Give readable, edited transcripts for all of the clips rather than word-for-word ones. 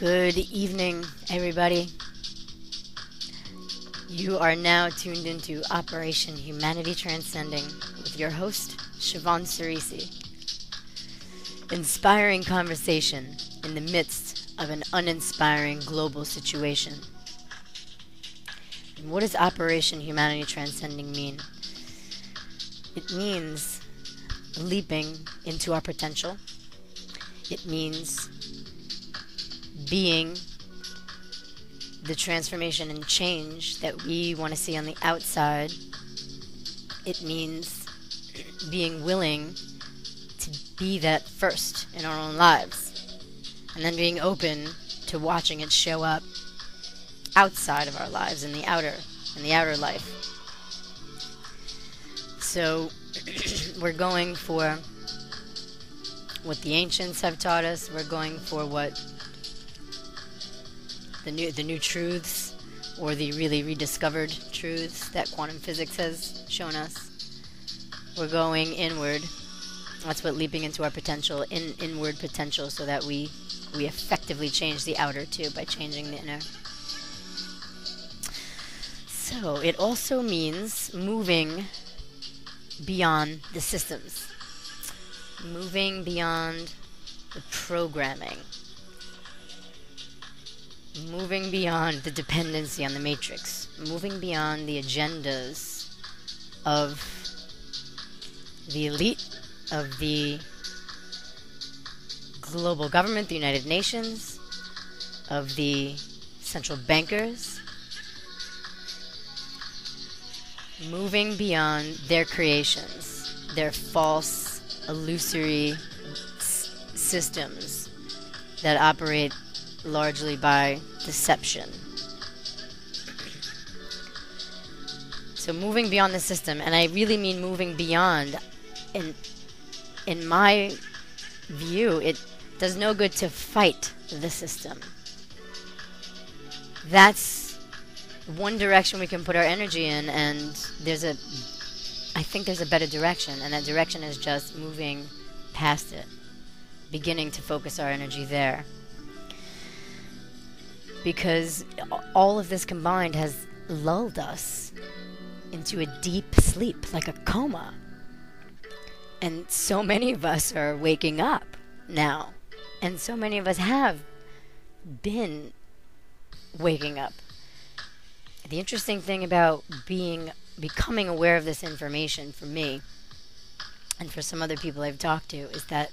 Good evening, everybody. You are now tuned into Operation Humanity Transcending with your host, Siobhan Cerisi. Inspiring conversation in the midst of an uninspiring global situation. And what does Operation Humanity Transcending mean? It means leaping into our potential. It means being the transformation and change that we want to see on the outside. It means being willing to be that first in our own lives, and then being open to watching it show up outside of our lives in the outer life. So we're going for what the ancients have taught us. We're going for what the new truths, or the really rediscovered truths that quantum physics has shown us. We're going inward. That's what leaping into our potential, inward potential, so that we effectively change the outer too by changing the inner. So it also means moving beyond the systems, moving beyond the programming, moving beyond the dependency on the matrix, moving beyond the agendas of the elite, of the global government, the United Nations, of the central bankers, moving beyond their creations, their false, illusory systems that operate largely by deception. So moving beyond the system, and I really mean moving beyond. In my view, it does no good to fight the system. That's one direction we can put our energy in, and I think there's a better direction, and that direction is just moving past it, beginning to focus our energy there. Because all of this combined has lulled us into a deep sleep, like a coma. And so many of us are waking up now. And so many of us have been waking up. The interesting thing about becoming aware of this information for me, and for some other people I've talked to, is that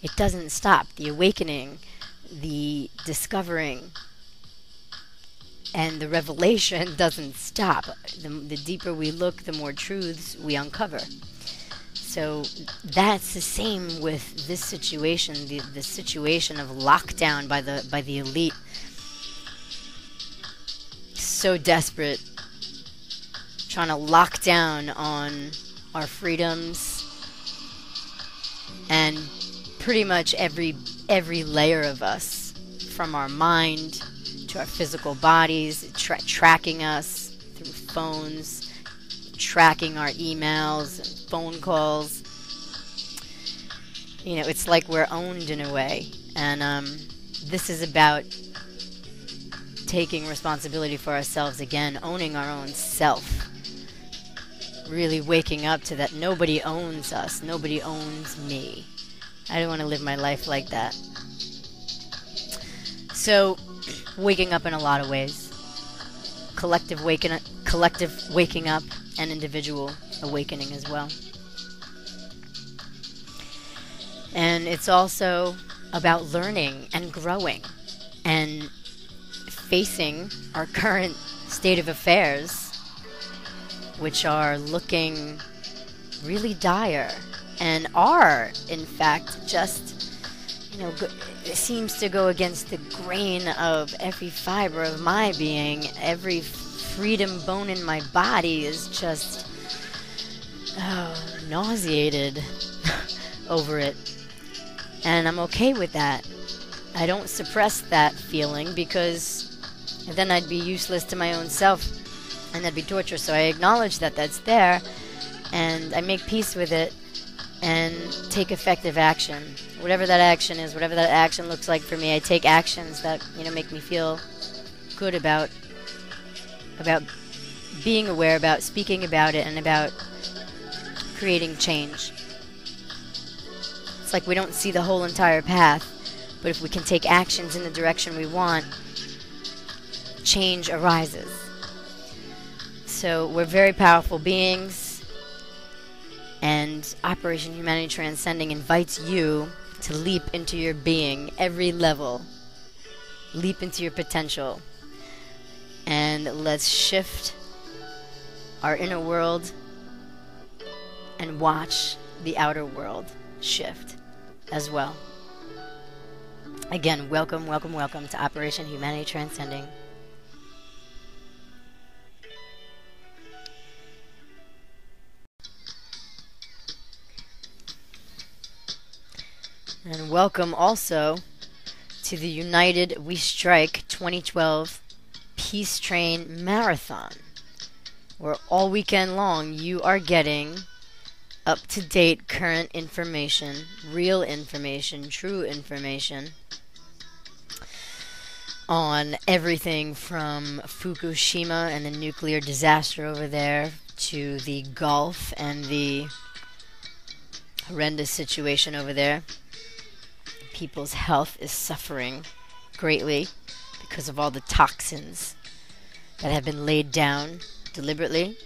it doesn't stop. The awakening, the discovering, and the revelation doesn't stop. The deeper we look, the more truths we uncover. So that's the same with this situation, the situation of lockdown by the elite. So desperate, trying to lock down on our freedoms, and pretty much every layer of us, from our mind to our physical bodies, tracking us through phones, tracking our emails and phone calls. You know, it's like we're owned in a way. And this is about taking responsibility for ourselves again, owning our own self. Really waking up to that nobody owns us, nobody owns me. I don't want to live my life like that. So, waking up in a lot of ways. Collective waking up, and individual awakening as well. And it's also about learning and growing and facing our current state of affairs, which are looking really dire and are, in fact, just, it seems to go against the grain of every fiber of my being. Every freedom bone in my body is just nauseated over it. And I'm okay with that. I don't suppress that feeling, because then I'd be useless to my own self, and that'd be torture. So I acknowledge that that's there, and I make peace with it, and take effective action. Whatever that action is, whatever that action looks like for me, I take actions that, make me feel good about being aware, about speaking about it, and about creating change. It's like we don't see the whole entire path, but if we can take actions in the direction we want, change arises. So we're very powerful beings, and Operation Humanity Transcending invites you to leap into your being, every level. Leap into your potential. And let's shift our inner world and watch the outer world shift as well. Again, welcome, welcome, welcome to Operation Humanity Transcending. And welcome also to the United We Strike 2012 Peace Train Marathon, where all weekend long you are getting up-to-date current information, real information, true information on everything from Fukushima and the nuclear disaster over there to the Gulf and the horrendous situation over there. People's health is suffering greatly because of all the toxins that have been laid down deliberately.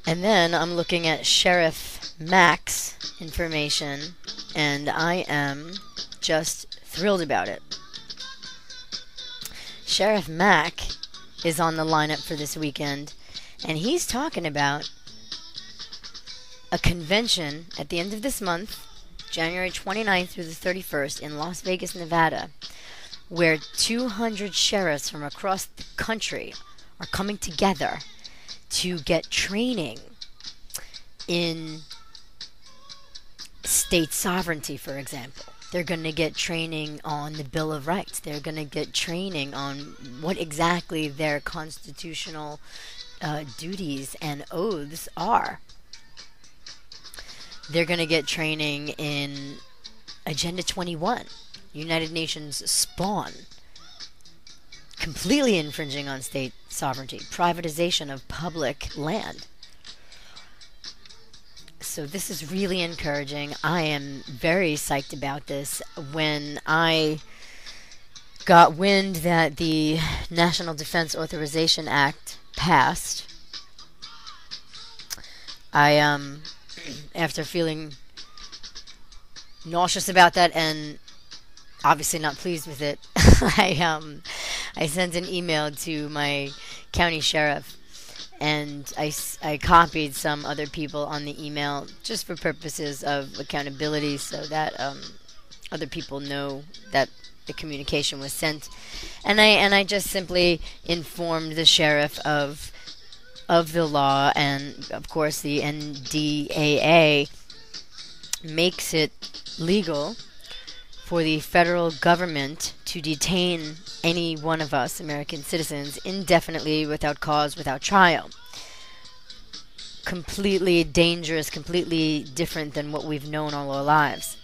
And then I'm looking at Sheriff Mac's information, and I am just thrilled about it. Sheriff Mac is on the lineup for this weekend, and he's talking about a convention at the end of this month, January 29th through the 31st in Las Vegas, Nevada, where 200 sheriffs from across the country are coming together to get training in state sovereignty, for example. They're going to get training on the Bill of Rights. They're going to get training on what exactly their constitutional duties and oaths are. They're going to get training in Agenda 21, United Nations spawn, completely infringing on state sovereignty, privatization of public land. So this is really encouraging. I am very psyched about this. When I got wind that the National Defense Authorization Act passed, after feeling nauseous about that and obviously not pleased with it, I sent an email to my county sheriff, and I copied some other people on the email just for purposes of accountability, so that other people know that the communication was sent. And I just simply informed the sheriff of the law, and of course the NDAA makes it legal for the federal government to detain any one of us American citizens indefinitely without cause, without trial. Completely dangerous, completely different than what we've known all our lives.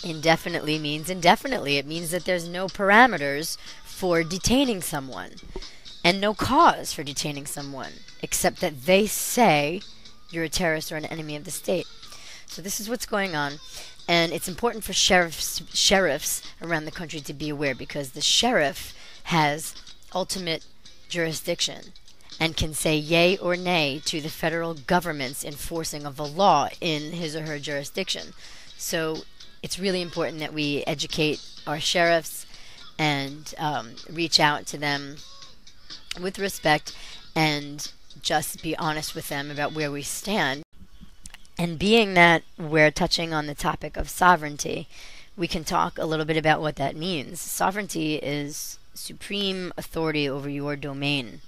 Indefinitely means indefinitely. It means that there's no parameters for detaining someone and no cause for detaining someone, except that they say you're a terrorist or an enemy of the state. So this is what's going on, and it's important for sheriffs around the country to be aware, because the sheriff has ultimate jurisdiction and can say yay or nay to the federal government's enforcing of the law in his or her jurisdiction. So it's really important that we educate our sheriffs and reach out to them with respect and just be honest with them about where we stand. And being that we're touching on the topic of sovereignty, we can talk a little bit about what that means. Sovereignty is supreme authority over your domain.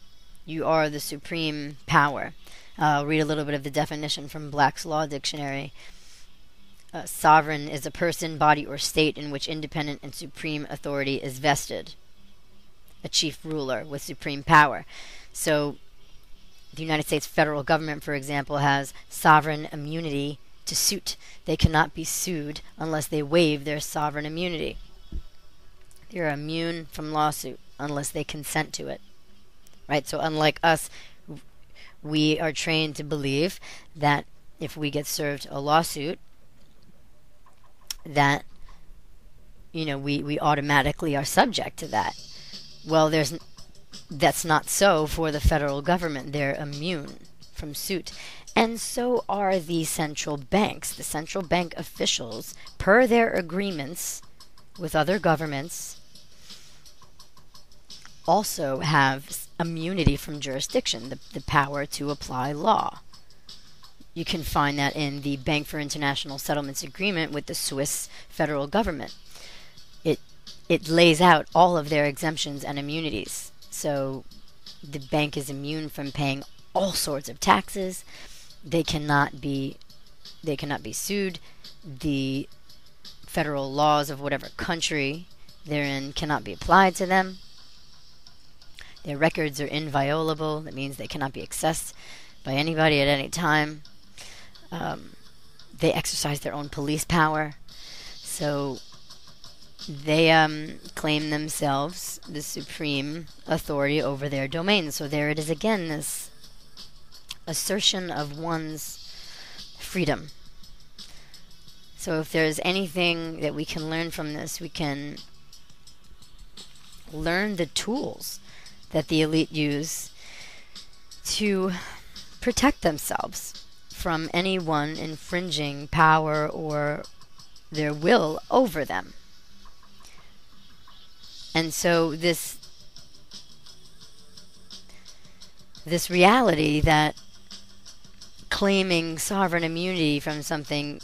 You are the supreme power. I'll read a little bit of the definition from Black's Law Dictionary. Sovereign is a person, body, or state in which independent and supreme authority is vested. A chief ruler with supreme power. So The United States federal government, for example, has sovereign immunity to suit. They cannot be sued unless they waive their sovereign immunity. They're immune from lawsuit unless they consent to it. Right? So unlike us, we are trained to believe that if we get served a lawsuit, that we automatically are subject to that. Well, that's not so for the federal government. They're immune from suit. And so are the central banks. The central bank officials, per their agreements with other governments, also have immunity from jurisdiction, the power to apply law. You can find that in the Bank for International Settlements agreement with the Swiss federal government. It lays out all of their exemptions and immunities. So the bank is immune from paying all sorts of taxes. They cannot be sued. The federal laws of whatever country they're in cannot be applied to them. Their records are inviolable. That means they cannot be accessed by anybody at any time. They exercise their own police power. So they claim themselves the supreme authority over their domain. So there it is again, this assertion of one's freedom. So if there's anything that we can learn from this, we can learn the tools that the elite use to protect themselves from anyone infringing power or their will over them. And so this reality that claiming sovereign immunity from something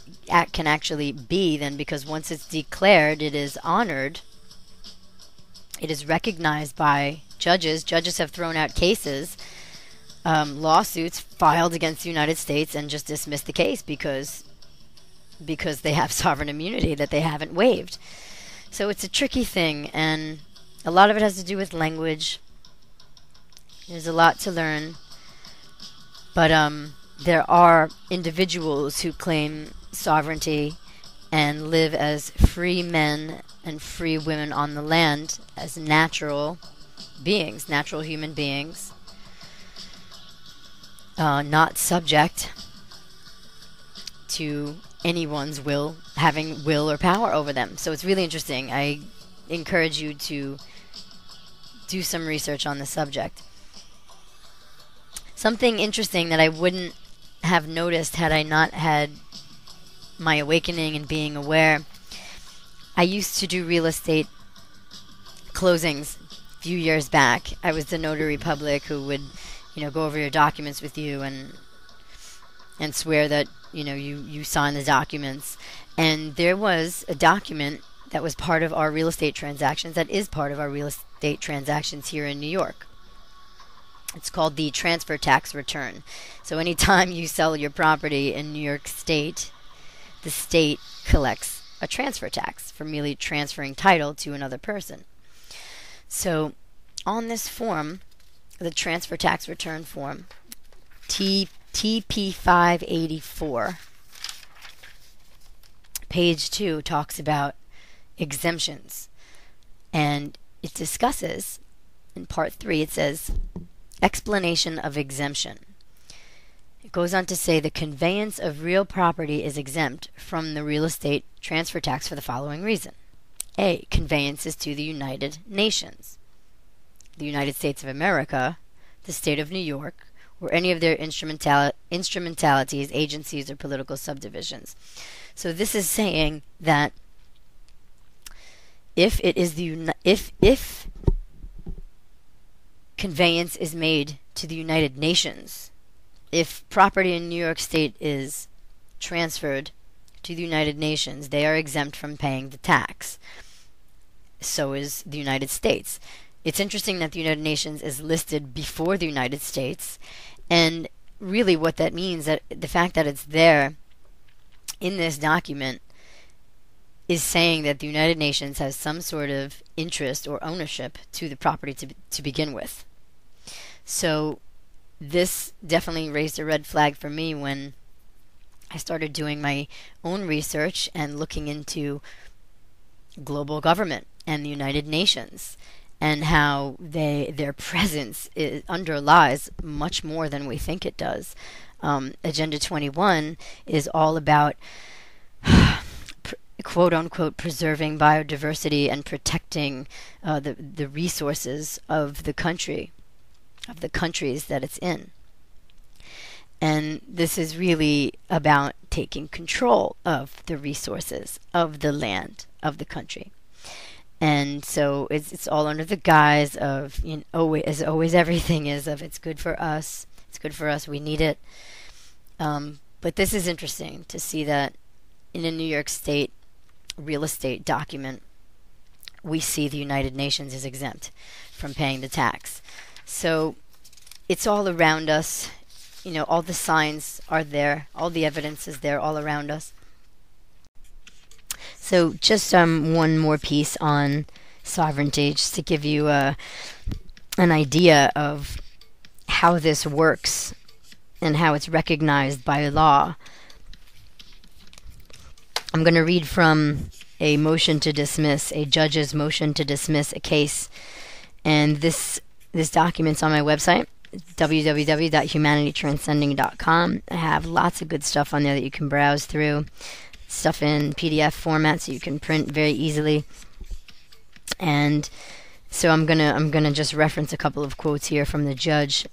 can actually be then, because once it's declared, it is honored, it is recognized by judges. Judges have thrown out cases, lawsuits filed against the United States and just dismissed the case because they have sovereign immunity that they haven't waived. So it's a tricky thing, and a lot of it has to do with language. There's a lot to learn, but there are individuals who claim sovereignty and live as free men and free women on the land as natural beings, natural human beings, not subject to anyone's will, having will or power over them. So it's really interesting. I encourage you to do some research on the subject. Something interesting that I wouldn't have noticed had I not had my awakening and being aware. I used to do real estate closings a few years back. I was the notary public who would, go over your documents with you and swear that, you signed the documents. And there was a document that was part of our real estate transactions, that is part of our real estate transactions here in New York. It's called the transfer tax return. So anytime you sell your property in New York State, the state collects a transfer tax for merely transferring title to another person. So on this form, the transfer tax return form, TP 584, page 2 talks about exemptions. And it discusses, in part 3, it says, explanation of exemption. It goes on to say the conveyance of real property is exempt from the real estate transfer tax for the following reason. A. Conveyances to the United Nations, the United States of America, the state of New York, or any of their instrumentalities, agencies, or political subdivisions. So this is saying that if it is if conveyance is made to the United Nations, if property in New York State is transferred to the United Nations, they are exempt from paying the tax. So is the United States. It's interesting that the United Nations is listed before the United States, and really what that means, that the fact that it's there in this document is saying that the United Nations has some sort of interest or ownership to the property to begin with. So this definitely raised a red flag for me when I started doing my own research and looking into global government and the United Nations, and how their presence underlies much more than we think it does. Agenda 21 is all about quote unquote preserving biodiversity and protecting the resources of the country, of the countries that it's in. And this is really about taking control of the resources of the land of the country. And so it's all under the guise of, as always everything is, of it's good for us, we need it. But this is interesting to see that in a New York State real estate document, we see the United Nations is exempt from paying the tax. So it's all around us. All the signs are there, all the evidence is there all around us. So just one more piece on sovereignty, just to give you an idea of how this works and how it's recognized by law. I'm going to read from a motion to dismiss, a judge's motion to dismiss a case. And this document's on my website, www.humanitytranscending.com. I have lots of good stuff on there that you can browse through, stuff in PDF format so you can print very easily. And so I'm gonna just reference a couple of quotes here from the judge.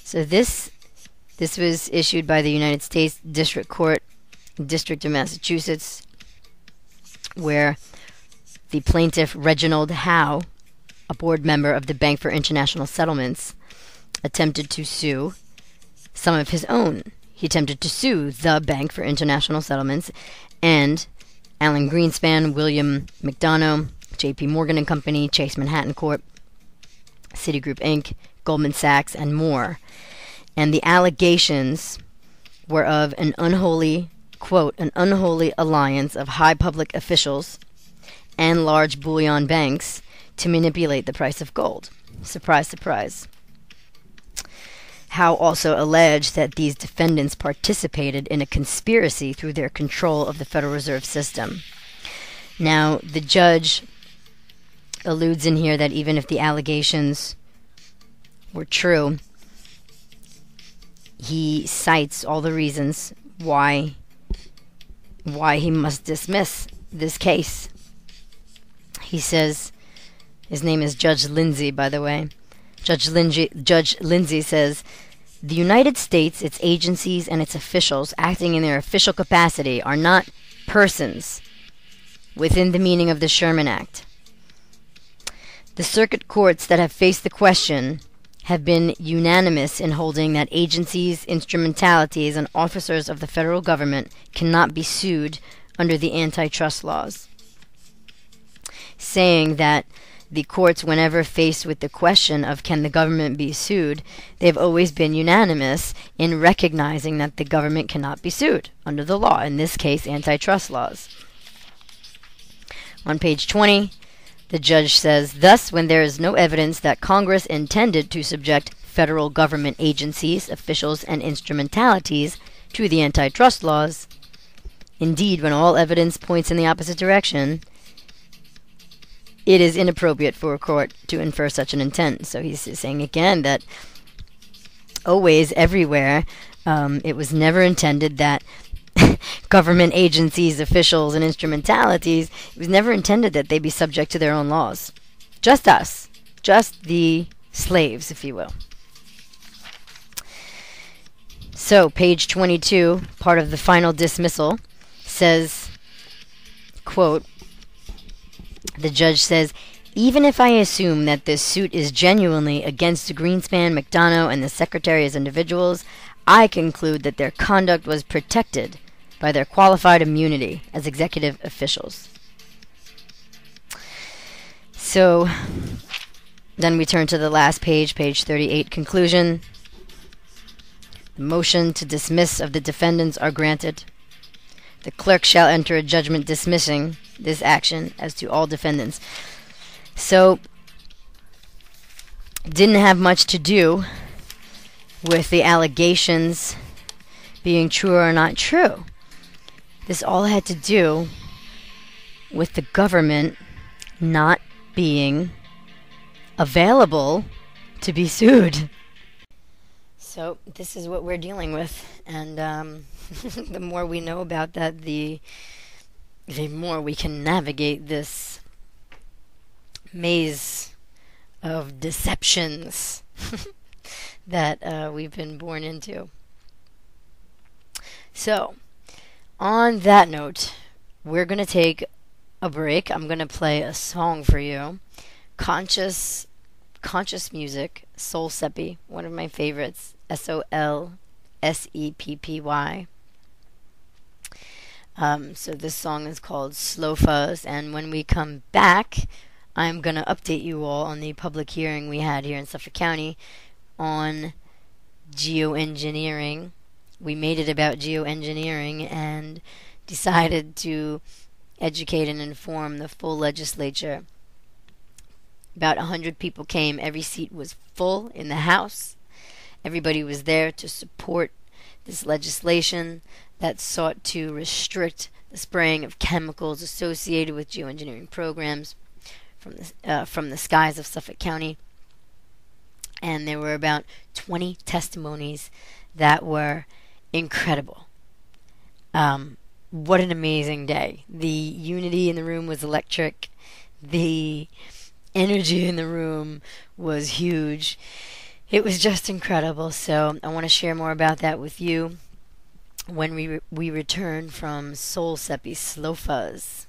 So this was issued by the United States District Court, District of Massachusetts, where the plaintiff Reginald Howe, a board member of the Bank for International Settlements, attempted to sue some of his own. He attempted to sue the Bank for International Settlements and Alan Greenspan, William McDonough, J.P. Morgan and Company, Chase Manhattan Corp., Citigroup Inc., Goldman Sachs, and more. And the allegations were of an unholy, quote, an unholy alliance of high public officials and large bullion banks to manipulate the price of gold. Surprise, surprise. Howe also alleged that these defendants participated in a conspiracy through their control of the Federal Reserve System. Now, the judge alludes in here that even if the allegations were true, he cites all the reasons why he must dismiss this case. He says, his name is Judge Lindsay, by the way. Judge Lindsay says, the United States, its agencies, and its officials acting in their official capacity are not persons within the meaning of the Sherman Act. The circuit courts that have faced the question have been unanimous in holding that agencies, instrumentalities, and officers of the federal government cannot be sued under the antitrust laws, saying that the courts, whenever faced with the question of can the government be sued, they've always been unanimous in recognizing that the government cannot be sued under the law, in this case, antitrust laws. On page 20, the judge says, thus, when there is no evidence that Congress intended to subject federal government agencies, officials, and instrumentalities to the antitrust laws, indeed, when all evidence points in the opposite direction, it is inappropriate for a court to infer such an intent. So he's saying again that always, everywhere, it was never intended that government agencies, officials, and instrumentalities, it was never intended that they be subject to their own laws. Just us. Just the slaves, if you will. So, page 22, part of the final dismissal, says, quote, the judge says, even if I assume that this suit is genuinely against Greenspan, McDonough, and the Secretary as individuals, I conclude that their conduct was protected by their qualified immunity as executive officials. So, then we turn to the last page, page 38, conclusion. The motion to dismiss of the defendants are granted. The clerk shall enter a judgment dismissing this action as to all defendants. So, didn't have much to do with the allegations being true or not true. This all had to do with the government not being available to be sued. So this is what we're dealing with, and the more we know about that, the more we can navigate this maze of deceptions that we've been born into. So, on that note, we're going to take a break. I'm going to play a song for you. Conscious music, Soul Seppy, one of my favorites, SOLSEPPY. So this song is called Slow Fuzz, and when we come back, I'm going to update you all on the public hearing we had here in Suffolk County on geoengineering. We made it about geoengineering and decided to educate and inform the full legislature. About 100 people came. Every seat was full in the House. Everybody was there to support this legislation that sought to restrict the spraying of chemicals associated with geoengineering programs from the skies of Suffolk County. And there were about 20 testimonies that were incredible. What an amazing day. The unity in the room was electric. The energy in the room was huge. It was just incredible. So I want to share more about that with you when we return from Soul Seppy Slow Fuzz.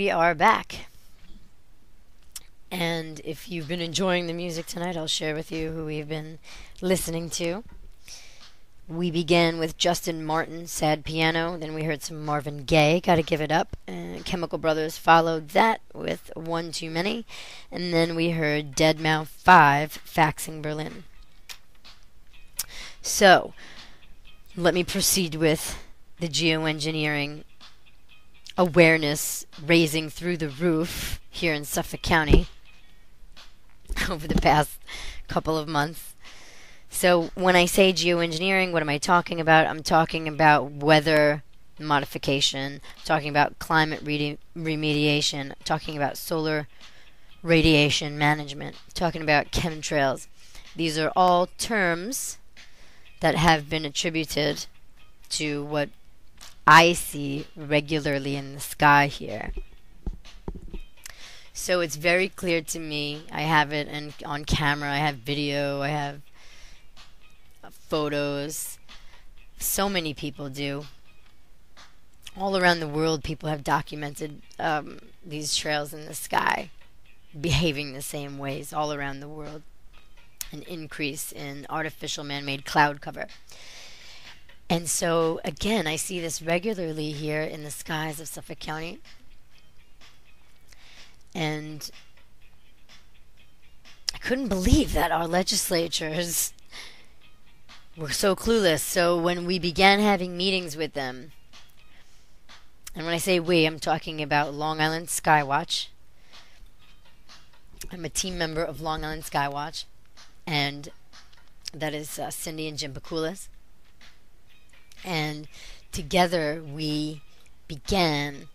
we are back. And if you've been enjoying the music tonight, I'll share with you who we've been listening to. We began with Justin Martin, Sad Piano. Then we heard some Marvin Gaye, Gotta Give It Up. And Chemical Brothers followed that with One Too Many. And then we heard Deadmau 5, Faxing Berlin. So, let me proceed with the geoengineering awareness raising through the roof here in Suffolk County over the past couple of months. So when I say geoengineering, what am I talking about? I'm talking about weather modification, I'm talking about climate remediation, I'm talking about solar radiation management, I'm talking about chemtrails. These are all terms that have been attributed to what I see regularly in the sky here. So it's very clear to me. I have it on camera, I have video, I have photos. So many people do. All around the world, people have documented these trails in the sky behaving the same ways all around the world. An increase in artificial man-made cloud cover. And so, again, I see this regularly here in the skies of Suffolk County. And I couldn't believe that our legislatures were so clueless. So when we began having meetings with them, and when I say we, I'm talking about Long Island Skywatch. I'm a team member of Long Island Skywatch, and that is Cindy and Jim Bakulas. And together we began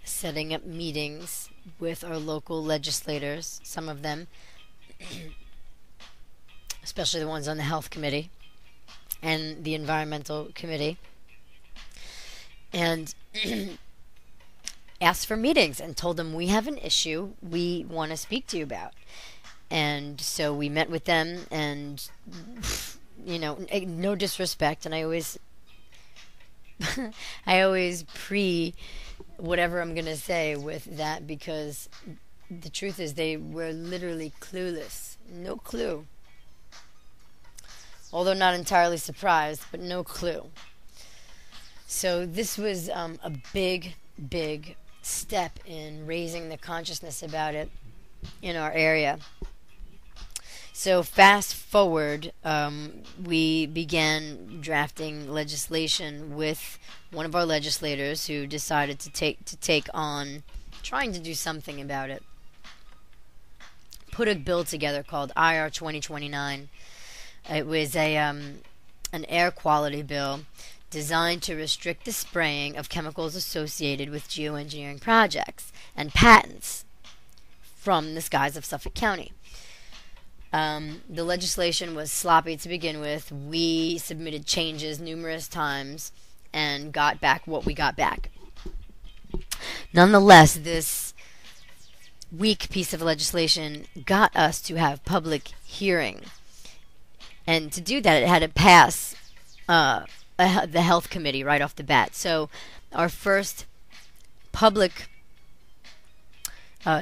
setting up meetings with our local legislators, some of them, especially the ones on the Health Committee and the Environmental Committee, and asked for meetings and told them we have an issue we want to speak to you about. And so we met with them, and no disrespect, and I always pre whatever I'm going to say with that, because the truth is they were literally clueless. No clue. Although not entirely surprised, but no clue. So this was a big, big step in raising the consciousness about it in our area. So fast forward, we began drafting legislation with one of our legislators who decided to take on trying to do something about it. Put a bill together called IR 2029. It was an air quality bill designed to restrict the spraying of chemicals associated with geoengineering projects and patents from the skies of Suffolk County. The legislation was sloppy to begin with. We submitted changes numerous times and got back what we got back. Nonetheless, this weak piece of legislation got us to have public hearing. And to do that, it had to pass the Health Committee right off the bat. So our first public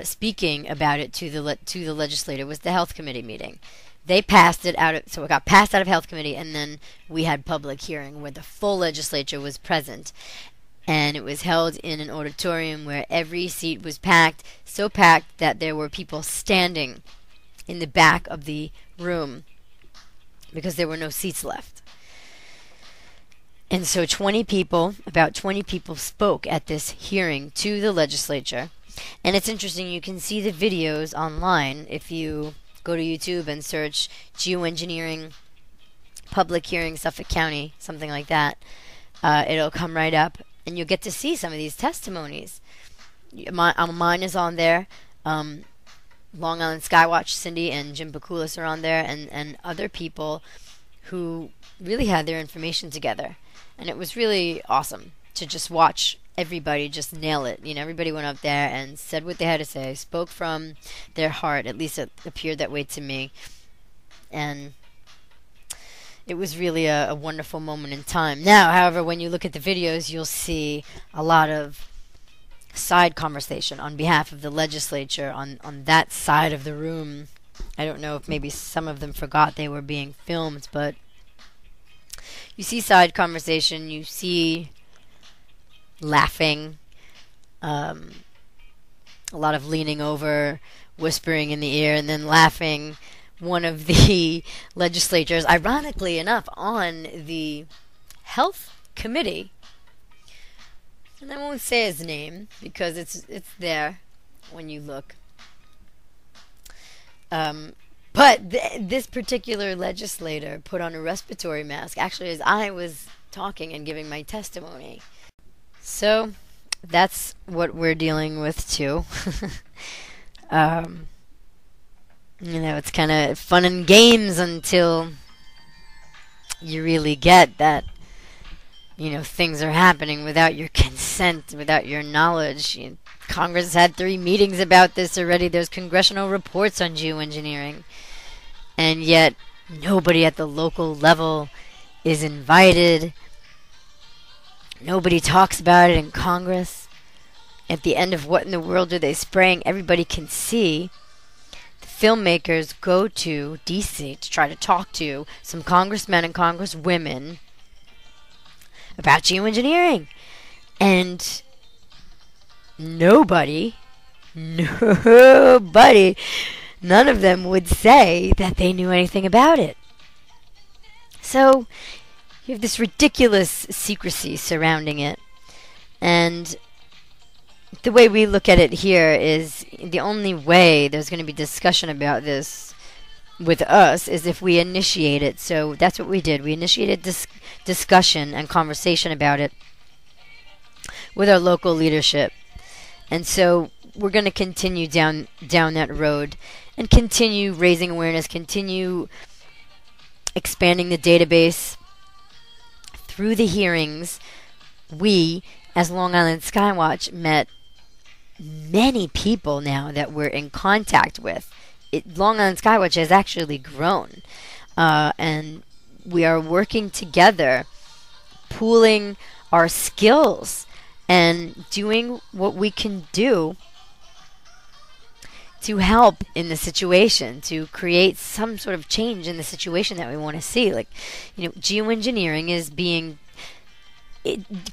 speaking about it to the legislator was the Health Committee meeting. They passed it out, so it got passed out of Health Committee, and then we had public hearing where the full legislature was present, and it was held in an auditorium where every seat was packed, so packed that there were people standing in the back of the room because there were no seats left. And so about 20 people spoke at this hearing to the legislature. And it's interesting, you can see the videos online if you go to YouTube and search geoengineering public hearing Suffolk County, something like that. It'll come right up, and you'll get to see some of these testimonies. Mine is on there. Long Island Skywatch, Cindy and Jim Bakulas are on there, and other people who really had their information together. And it was really awesome to just watch everybody just nail it. Everybody went up there and said what they had to say, spoke from their heart. At least it appeared that way to me. And it was really a wonderful moment in time. Now, however, when you look at the videos, you'll see a lot of side conversation on behalf of the legislature on that side of the room. I don't know if maybe some of them forgot they were being filmed, but you see side conversation, you see laughing, a lot of leaning over, whispering in the ear, and then laughing. One of the legislators, ironically enough, on the health committee, and I won't say his name because it's there when you look. But this particular legislator put on a respiratory mask, actually, as I was talking and giving my testimony. So that's what we're dealing with too. It's kind of fun and games until you really get that, things are happening without your consent, without your knowledge. Congress had 3 meetings about this already. There's congressional reports on geoengineering. And yet, nobody at the local level is invited. Nobody talks about it in Congress. At the end of What in the World Are They Spraying? Everybody can see. The filmmakers go to D.C. to try to talk to some congressmen and congresswomen about geoengineering. And nobody, none of them would say that they knew anything about it. So you have this ridiculous secrecy surrounding it. And the way we look at it here is the only way there's going to be discussion about this with us is if we initiate it. So that's what we did. We initiated this discussion and conversation about it with our local leadership. And so we're going to continue down that road and continue raising awareness, continue expanding the database. Through the hearings, we, as Long Island Skywatch, met many people now that we're in contact with. Long Island Skywatch has actually grown. And we are working together, pooling our skills and doing what we can do to help in the situation, to create some sort of change in the situation that we want to see. Like, geoengineering is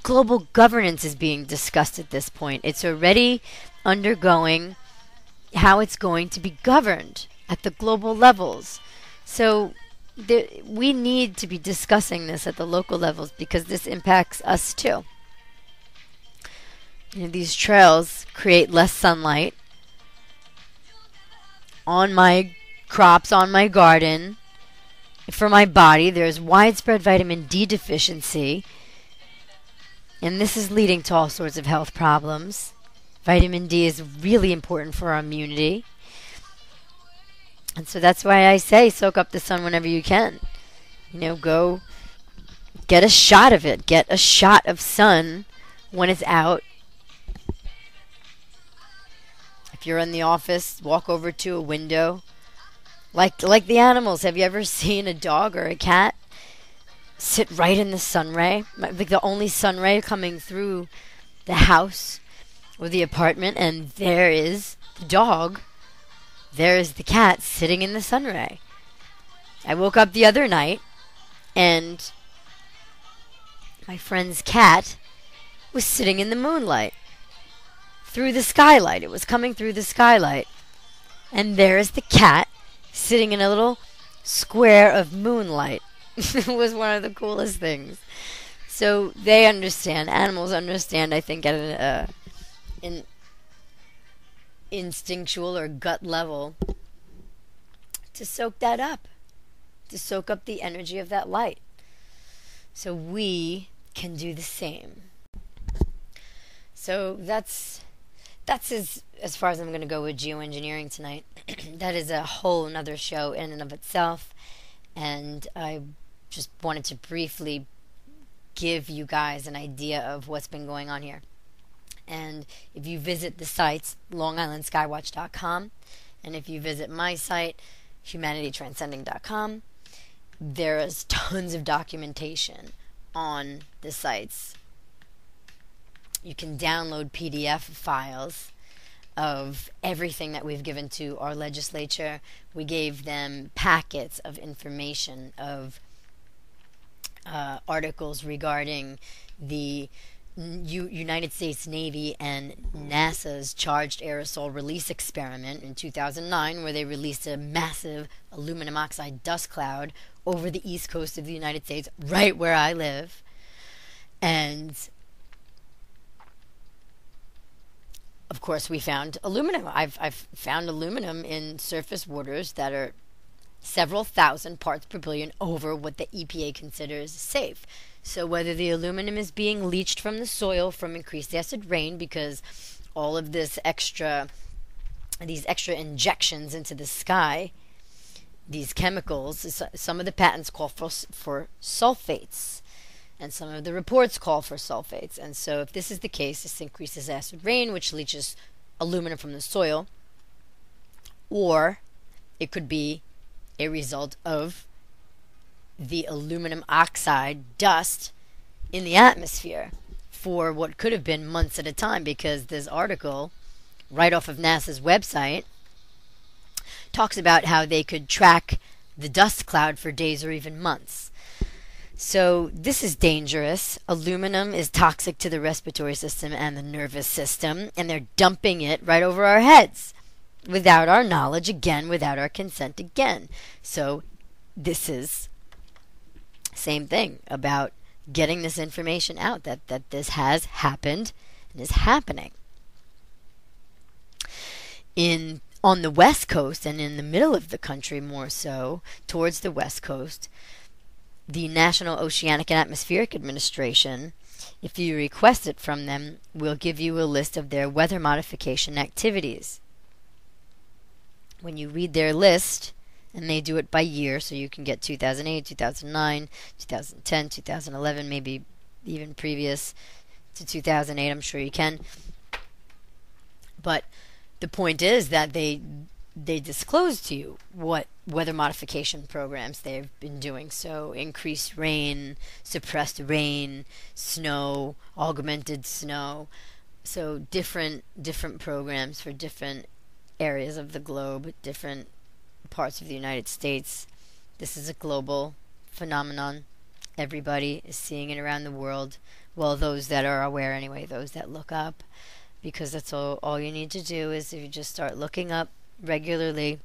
global governance is being discussed at this point. It's already undergoing how it's going to be governed at the global levels. So we need to be discussing this at the local levels because this impacts us too. These trails create less sunlight on my crops, on my garden. For my body, there's widespread vitamin D deficiency, and this is leading to all sorts of health problems. Vitamin D is really important for our immunity. And so that's why I say soak up the sun whenever you can. Go get a shot of it. Get a shot of sun when it's out. If you're in the office, walk over to a window. Like the animals. Have you ever seen a dog or a cat sit right in the sun ray? Like the only sun ray coming through the house or the apartment, and there is the dog. There is the cat sitting in the sun ray. I woke up the other night, and my friend's cat was sitting in the moonlight. Through the skylight. It was coming through the skylight. And there is the cat sitting in a little square of moonlight. It was one of the coolest things. So they understand. Animals understand, I think, at an instinctual or gut level to soak that up. To soak up the energy of that light. So we can do the same. So that's as far as I'm going to go with geoengineering tonight. That is a whole another show in and of itself. And I just wanted to briefly give you guys an idea of what's been going on here. And if you visit the sites, longislandskywatch.com, and if you visit my site, humanitytranscending.com, there is tons of documentation on the sites You can download PDF files of everything that we've given to our legislature. We gave them packets of information of articles regarding the United States Navy and NASA's Charged Aerosol Release Experiment in 2009, where they released a massive aluminum oxide dust cloud over the east coast of the United States, right where I live. And of course, we found aluminum. I've found aluminum in surface waters that are several thousand parts per billion over what the EPA considers safe. So whether the aluminum is being leached from the soil from increased acid rain, because all of these extra injections into the sky, these chemicals, some of the patents call for sulfates, and some of the reports call for sulfates. And so if this is the case, this increases acid rain, which leaches aluminum from the soil, or it could be a result of the aluminum oxide dust in the atmosphere for what could have been months at a time, because this article right off of NASA's website talks about how they could track the dust cloud for days or even months. So this is dangerous. Aluminum is toxic to the respiratory system and the nervous system, and they're dumping it right over our heads without our knowledge again, without our consent again. So this is same thing about getting this information out, that this has happened and is happening. On the West Coast and in the middle of the country, more so towards the West Coast, the National Oceanic and Atmospheric Administration, if you request it from them, will give you a list of their weather modification activities. When you read their list, and they do it by year, so you can get 2008, 2009, 2010, 2011, maybe even previous to 2008, I'm sure you can. But the point is that they disclose to you what weather modification programs they've been doing. So increased rain, suppressed rain, snow, augmented snow. So different programs for different areas of the globe, different parts of the United States. This is a global phenomenon. Everybody is seeing it around the world. Well, those that are aware anyway, those that look up, because that's all you need to do is if you just start looking up regularly,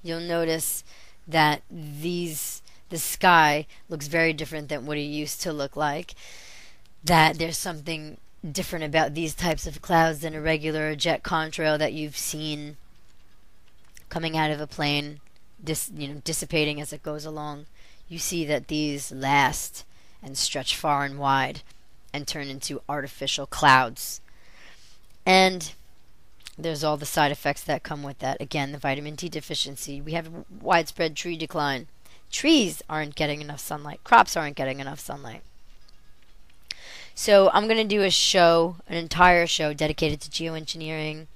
you'll notice that the sky looks very different than what it used to look like, that there's something different about these types of clouds than a regular jet contrail that you've seen coming out of a plane, dissipating as it goes along. You see that these last and stretch far and wide and turn into artificial clouds. And there's all the side effects that come with that. Again, the vitamin D deficiency. We have widespread tree decline. Trees aren't getting enough sunlight. Crops aren't getting enough sunlight. So I'm going to do an entire show dedicated to geoengineering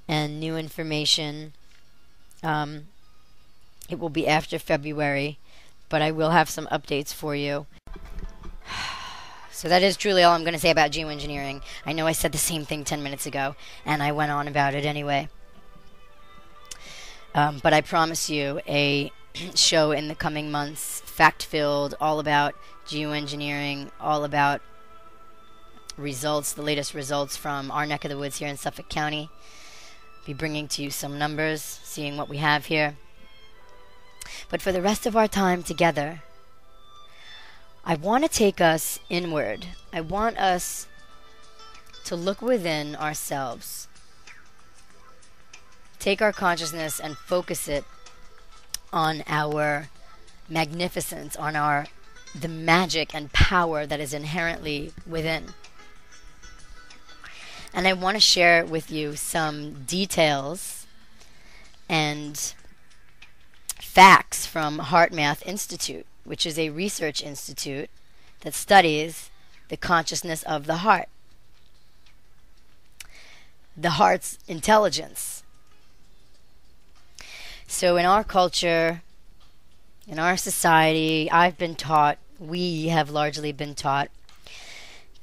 and new information. It will be after February, but I will have some updates for you. So that is truly all I'm going to say about geoengineering. I know I said the same thing 10 minutes ago, and I went on about it anyway. But I promise you a show in the coming months, fact-filled, all about geoengineering, all about results, the latest results from our neck of the woods here in Suffolk County. Be bringing to you some numbers, seeing what we have here. But for the rest of our time together, I want to take us inward. I want us to look within ourselves. Take our consciousness and focus it on our magnificence, on the magic and power that is inherently within. And I want to share with you some details and facts from HeartMath Institute, which is a research institute that studies the consciousness of the heart's intelligence. So in our culture, in our society, we have largely been taught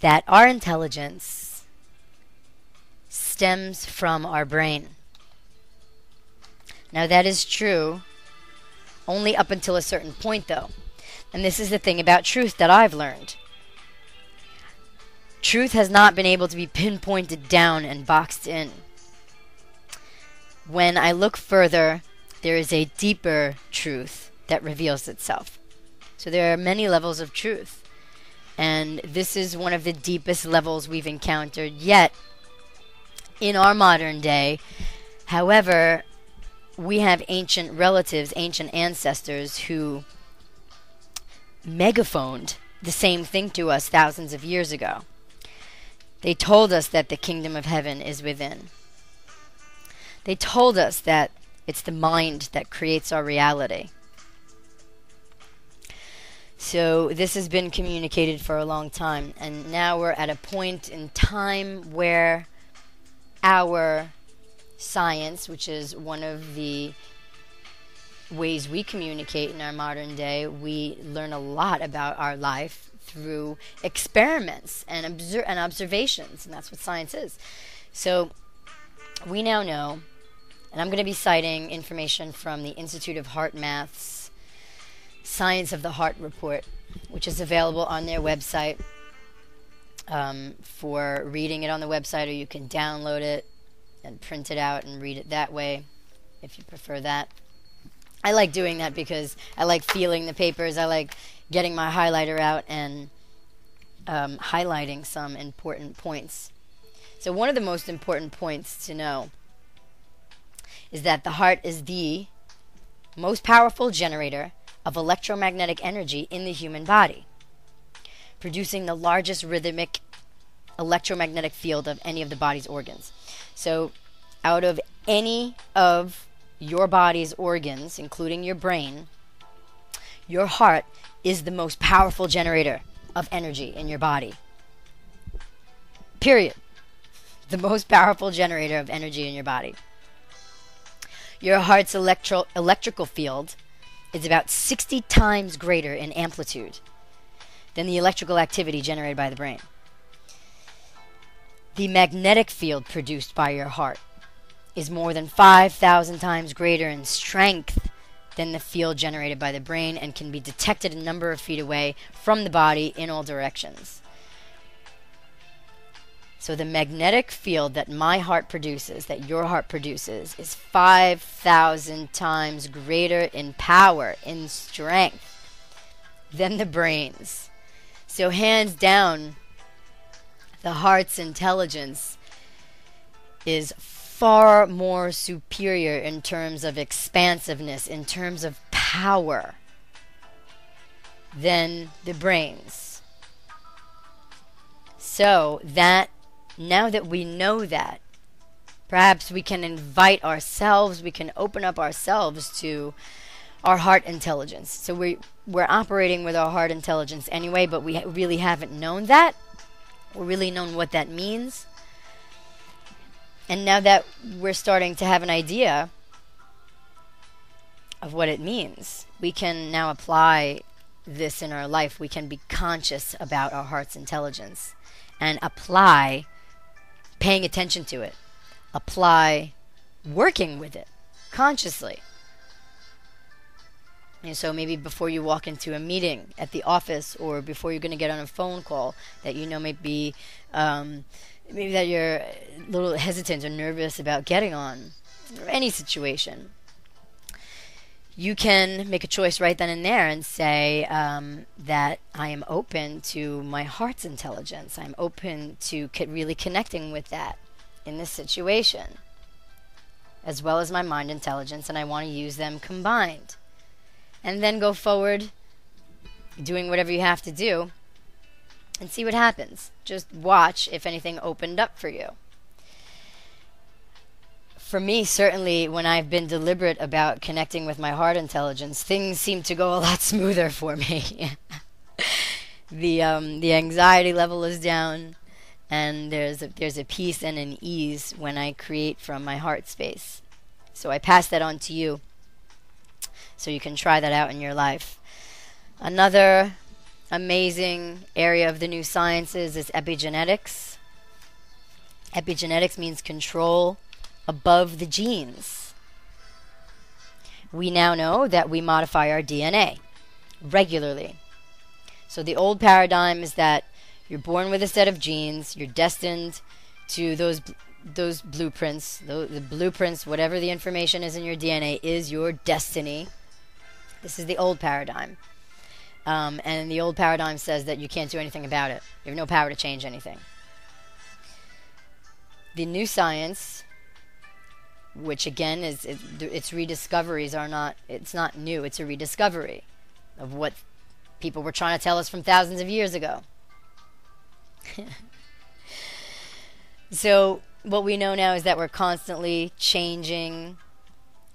that our intelligence stems from our brain. Now that is true only up until a certain point, though. And this is the thing about truth that I've learned. Truth has not been able to be pinpointed down and boxed in. When I look further, there is a deeper truth that reveals itself. So there are many levels of truth. And this is one of the deepest levels we've encountered yet in our modern day. However, we have ancient relatives, ancient ancestors who megaphoned the same thing to us thousands of years ago. They told us that the kingdom of heaven is within. They told us that it's the mind that creates our reality. So this has been communicated for a long time, and now we're at a point in time where our science, which is one of the ways we communicate in our modern day, we learn a lot about our life through experiments and observations, and that's what science is. So we now know, and I'm going to be citing information from the Institute of Heart Math's Science of the Heart report, which is available on their website for reading it on the website, or you can download it and print it out and read it that way if you prefer that. I like doing that because I like feeling the papers. I like getting my highlighter out and highlighting some important points. So one of the most important points to know is that the heart is the most powerful generator of electromagnetic energy in the human body, producing the largest rhythmic electromagnetic field of any of the body's organs. So out of any of your body's organs, including your brain, your heart is the most powerful generator of energy in your body. Period. The most powerful generator of energy in your body. Your heart's electrical field is about 60 times greater in amplitude than the electrical activity generated by the brain. The magnetic field produced by your heart is more than 5,000 times greater in strength than the field generated by the brain, and can be detected a number of feet away from the body in all directions. So the magnetic field that my heart produces, that your heart produces, is 5,000 times greater in power, in strength, than the brain's. So hands down, the heart's intelligence is far more superior in terms of expansiveness, in terms of power, than the brain's. So that, now that we know that, perhaps we can invite ourselves, we can open up ourselves to our heart intelligence. So we're operating with our heart intelligence anyway, but we really haven't known that, or really known what that means. And now that we're starting to have an idea of what it means, we can now apply this in our life. We can be conscious about our heart's intelligence and apply paying attention to it, apply working with it consciously. And so maybe before you walk into a meeting at the office, or before you're going to get on a phone call that you know may be maybe that you're a little hesitant or nervous about getting on, or any situation, you can make a choice right then and there and say that I am open to my heart's intelligence. I'm open to really connecting with that in this situation, as well as my mind intelligence, and I want to use them combined. And then go forward doing whatever you have to do and see what happens. Just watch if anything opened up for you. For me, certainly, when I've been deliberate about connecting with my heart intelligence, things seem to go a lot smoother for me. The anxiety level is down, and there's a peace and an ease when I create from my heart space. So I pass that on to you, so you can try that out in your life. Another amazing area of the new sciences is epigenetics. Epigenetics means control above the genes. We now know that we modify our DNA regularly. So the old paradigm is that you're born with a set of genes, you're destined to those blueprints, the blueprints, whatever the information is in your DNA is your destiny. This is the old paradigm. And the old paradigm says that you can't do anything about it. You have no power to change anything. The new science, which again is its rediscoveries are not, it's not new, it's a rediscovery of what people were trying to tell us from thousands of years ago. So what we know now is that we're constantly changing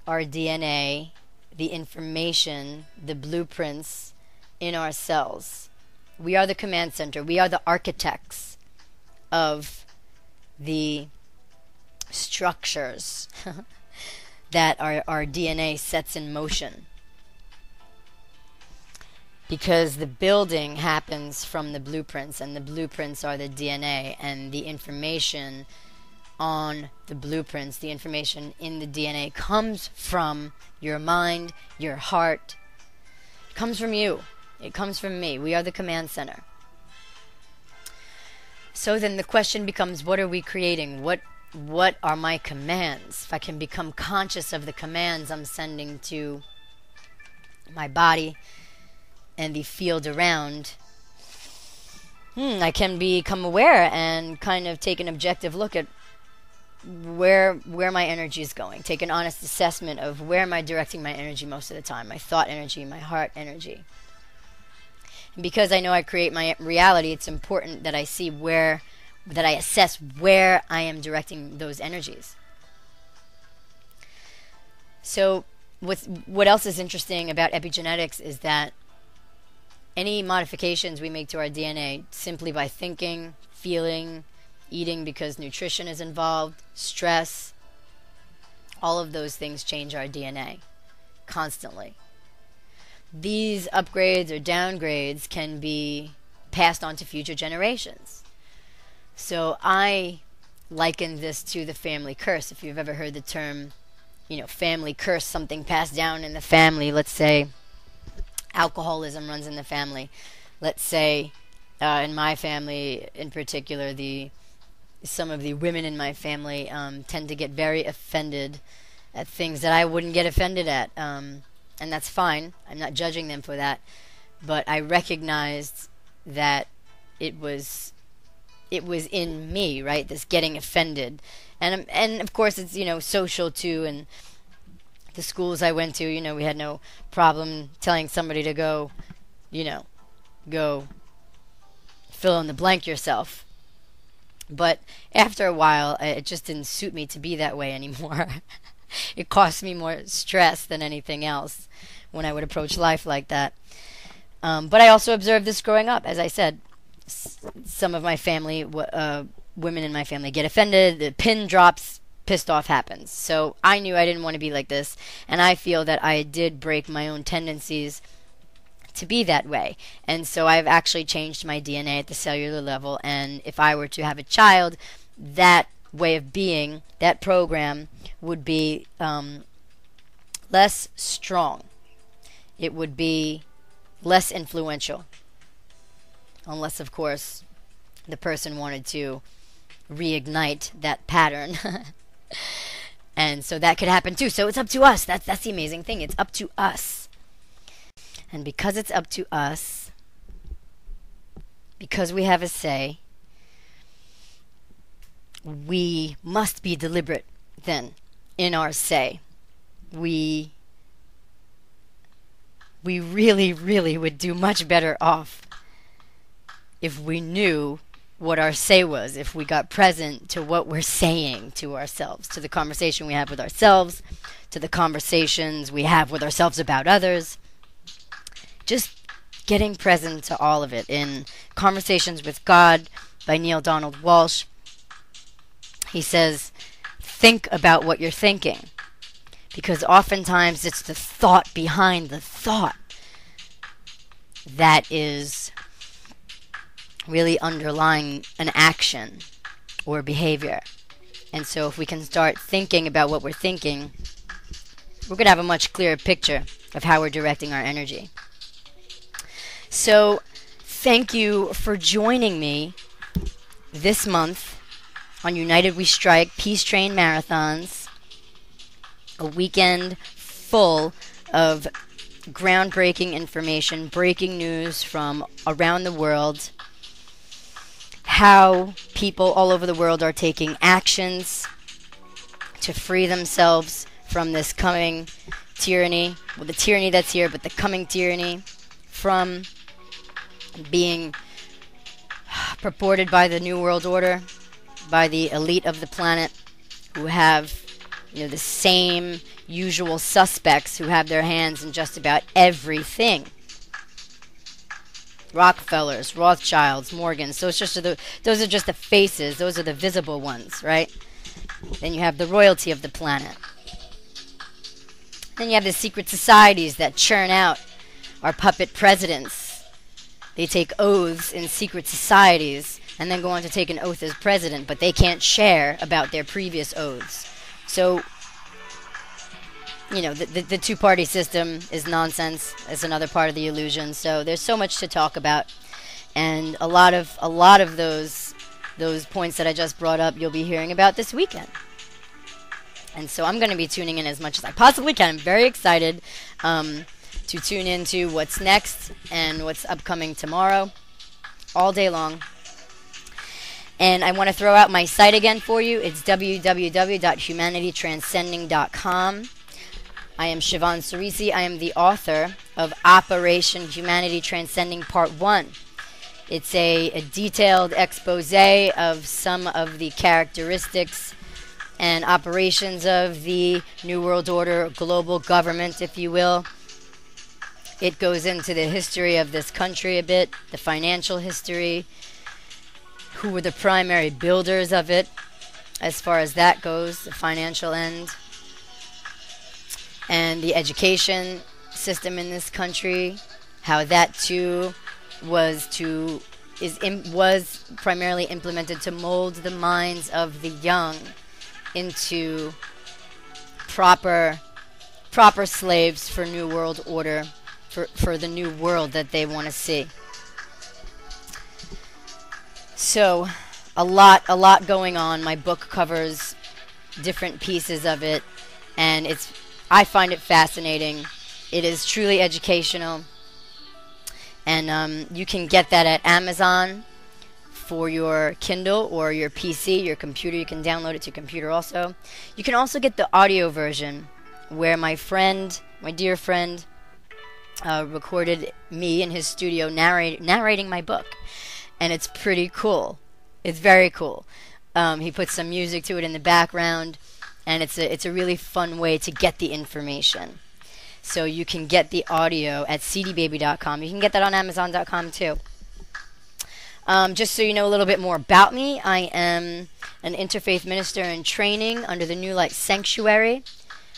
our DNA, the information, the blueprints in our cells. We are the command center. We are the architects of the structures that our DNA sets in motion. Because the building happens from the blueprints, and the blueprints are the DNA, and the information on the blueprints, the information in the DNA comes from your mind, your heart. It comes from you. It comes from me. We are the command center. So then the question becomes, what are we creating? What are my commands? If I can become conscious of the commands I'm sending to my body and the field around, I can become aware and kind of take an objective look at where my energy is going. Take an honest assessment of where am I directing my energy most of the time, my thought energy, my heart energy. And because I know I create my reality, it's important that I see that I assess where I am directing those energies. So what else is interesting about epigenetics is that any modifications we make to our DNA simply by thinking, feeling, eating because nutrition is involved, stress, all of those things change our DNA constantly. These upgrades or downgrades can be passed on to future generations. So I liken this to the family curse. If you've ever heard the term, family curse, something passed down in the family, let's say alcoholism runs in the family. Let's say, in my family in particular, some of the women in my family tend to get very offended at things that I wouldn't get offended at. And that's fine. I'm not judging them for that. But I recognized that it was in me, right? This getting offended. And of course it's, social too, and the schools I went to, we had no problem telling somebody to go fill in the blank yourself. But after a while, it just didn't suit me to be that way anymore. It cost me more stress than anything else when I would approach life like that. But I also observed this growing up. As I said, some of my family, women in my family get offended, the pin drops, pissed off happens. So I knew I didn't want to be like this, and I feel that I did break my own tendencies to be that way. And so I've actually changed my DNA at the cellular level, and if I were to have a child, that way of being, that program would be less strong. It would be less influential. Unless, of course, the person wanted to reignite that pattern. And so that could happen too. So it's up to us. That's the amazing thing. It's up to us. And because it's up to us, because we have a say, we must be deliberate then in our say. We really, really would do much better off if we knew what our say was, if we got present to what we're saying to ourselves, to the conversation we have with ourselves, to the conversations we have with ourselves about others. Just getting present to all of it. In Conversations with God by Neil Donald Walsh, he says, think about what you're thinking. Because oftentimes it's the thought behind the thought that is really underlying an action or behavior. And so if we can start thinking about what we're thinking, we're going to have a much clearer picture of how we're directing our energy. So thank you for joining me this month on United We Strike Peace Train Marathons, a weekend full of groundbreaking information, breaking news from around the world, how people all over the world are taking actions to free themselves from this coming tyranny, well, the tyranny that's here, but the coming tyranny, from being purported by the New World Order, by the elite of the planet, who have, the same usual suspects who have their hands in just about everything. Rockefellers, Rothschilds, Morgans, those are just the faces, those are the visible ones, right? Then you have the royalty of the planet. Then you have the secret societies that churn out our puppet presidents. They take oaths in secret societies and then go on to take an oath as president, but they can't share about their previous oaths. So, the two-party system is nonsense. It's another part of the illusion. So there's so much to talk about, and a lot of those points that I just brought up, you'll be hearing about this weekend. And so I'm going to be tuning in as much as I possibly can. I'm very excited to tune into what's next and what's upcoming tomorrow, all day long. And I want to throw out my site again for you. It's www.humanitytranscending.com. I am Siobhan Cerisi. I am the author of Operation Humanity Transcending Part 1. It's a detailed expose of some of the characteristics and operations of the New World Order, global government, if you will. It goes into the history of this country a bit, the financial history, who were the primary builders of it, as far as that goes, the financial end, and the education system in this country, how that too was primarily implemented to mold the minds of the young into proper slaves for New World Order, for the new world that they want to see. So, a lot going on. My book covers different pieces of it, and I find it fascinating. It is truly educational, and you can get that at Amazon for your Kindle or your PC, your computer. You can download it to your computer also. You can also get the audio version, where my dear friend, recorded me in his studio narrating my book. And it's pretty cool. It's very cool. He puts some music to it in the background, and it's a really fun way to get the information. So you can get the audio at cdbaby.com. You can get that on amazon.com too. Just so you know a little bit more about me, I am an interfaith minister in training under the New Light Sanctuary.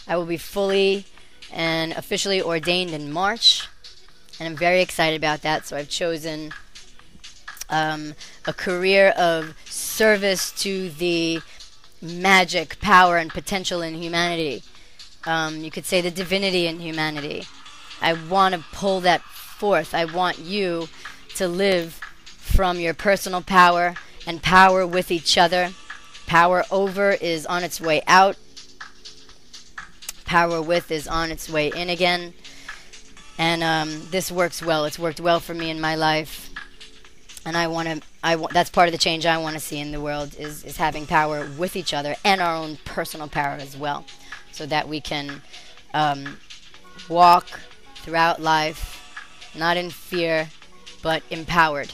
I will be fully and officially ordained in March, and I'm very excited about that. So I've chosen a career of service to the magic, power, and potential in humanity. You could say the divinity in humanity. I want to pull that forth. I want you to live from your personal power and power with each other. Power over is on its way out. Power with is on its way in again. And this works well. It's worked well for me in my life. And that's part of the change I want to see in the world, is having power with each other and our own personal power as well, so that we can walk throughout life not in fear but empowered,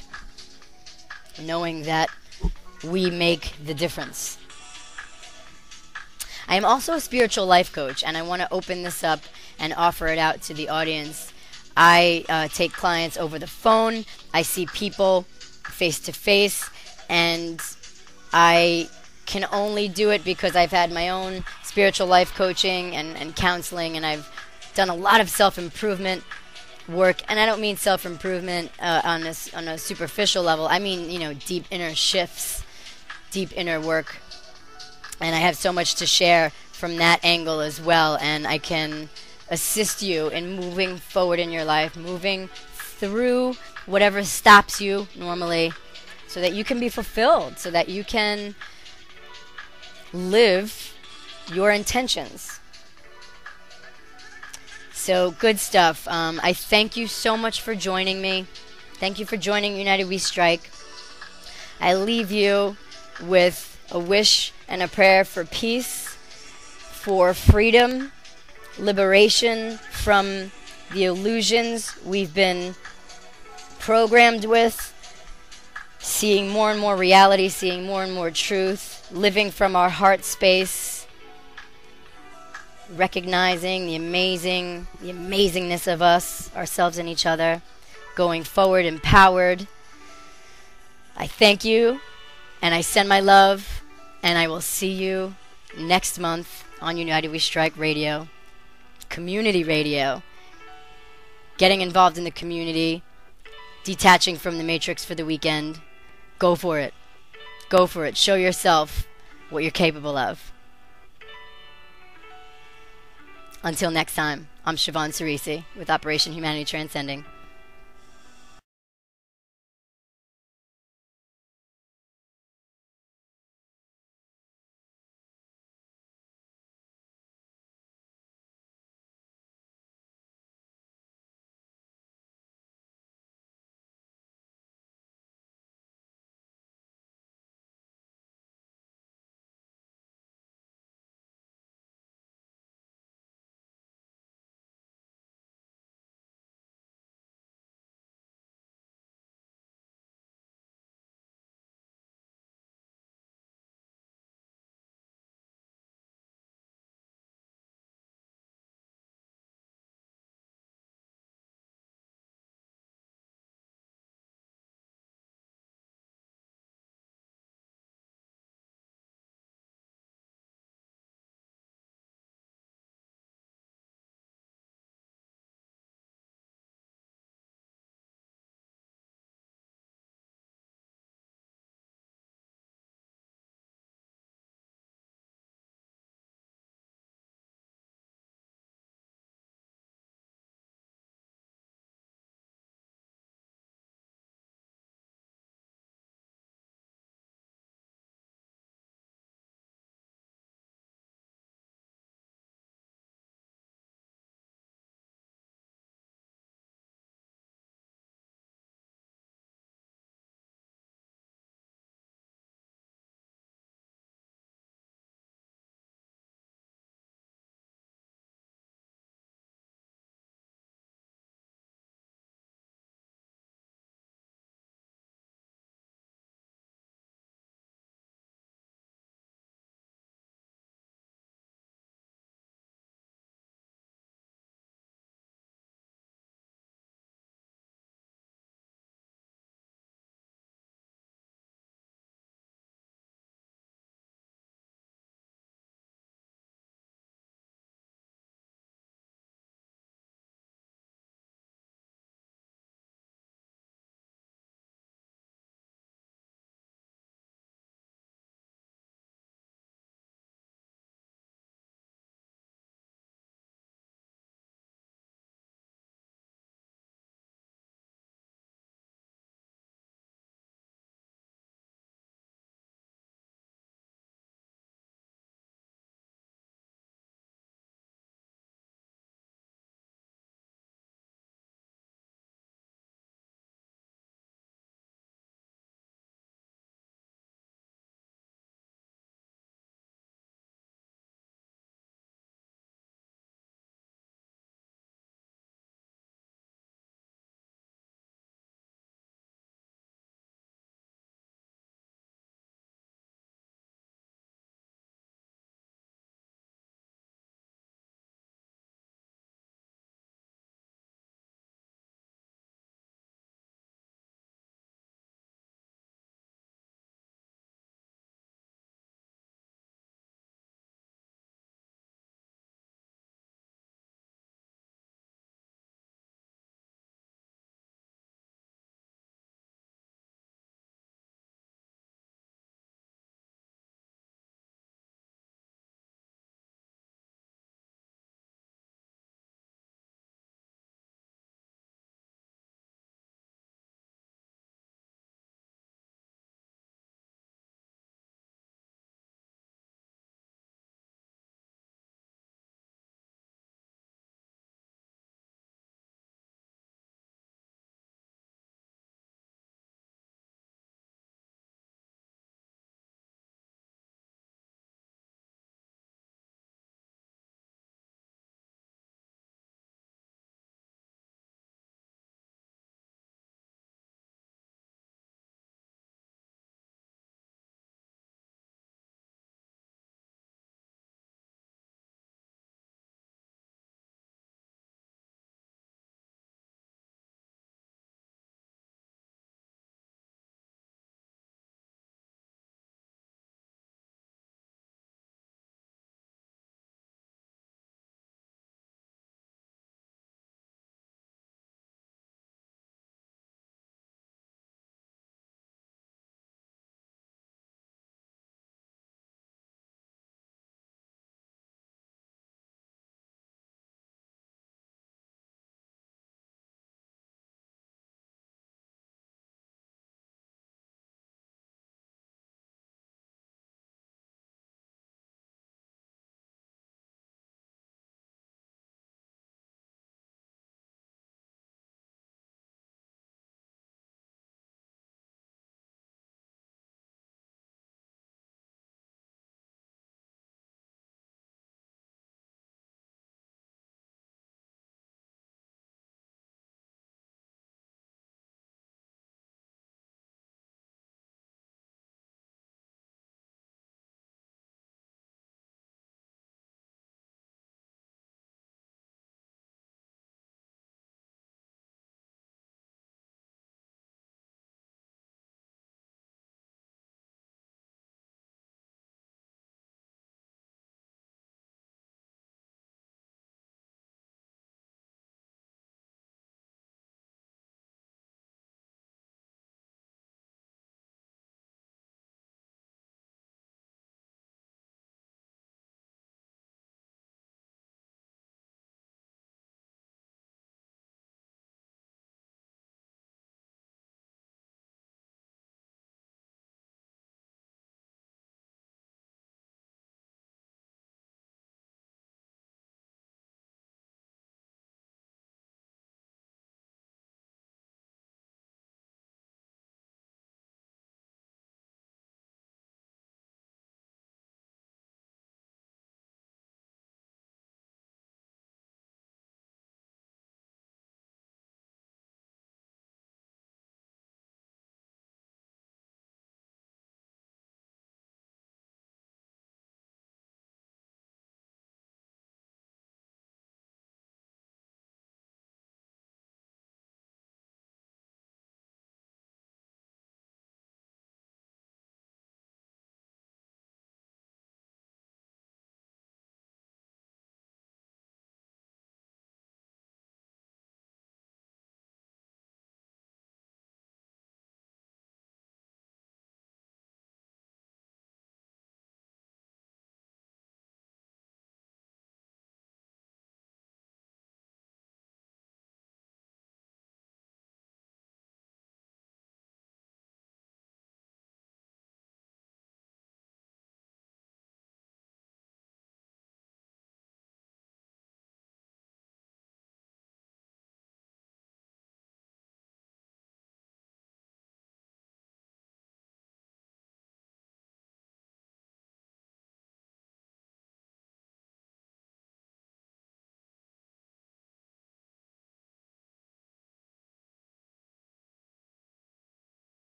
knowing that we make the difference. I am also a spiritual life coach, and I want to open this up and offer it out to the audience. I take clients over the phone. I see people face to face, and I can only do it because I've had my own spiritual life coaching and counseling, and I've done a lot of self-improvement work, and I don't mean self-improvement on a superficial level. I mean, deep inner shifts, deep inner work. And I have so much to share from that angle as well, and I can assist you in moving forward in your life, moving through whatever stops you normally, so that you can be fulfilled, so that you can live your intentions. So good stuff. I thank you so much for joining me. Thank you for joining United We Strike. I leave you with a wish and a prayer for peace, for freedom, liberation from the illusions we've been programmed with, seeing more and more reality, seeing more and more truth, living from our heart space, recognizing the amazingness of us, ourselves and each other, going forward empowered. I thank you, and I send my love, and I will see you next month on United We Strike Radio, community radio, getting involved in the community, detaching from the matrix for the weekend. Go for it. Go for it. Show yourself what you're capable of. Until next time, I'm Siobhan Cerisi with Operation Humanity Transcending.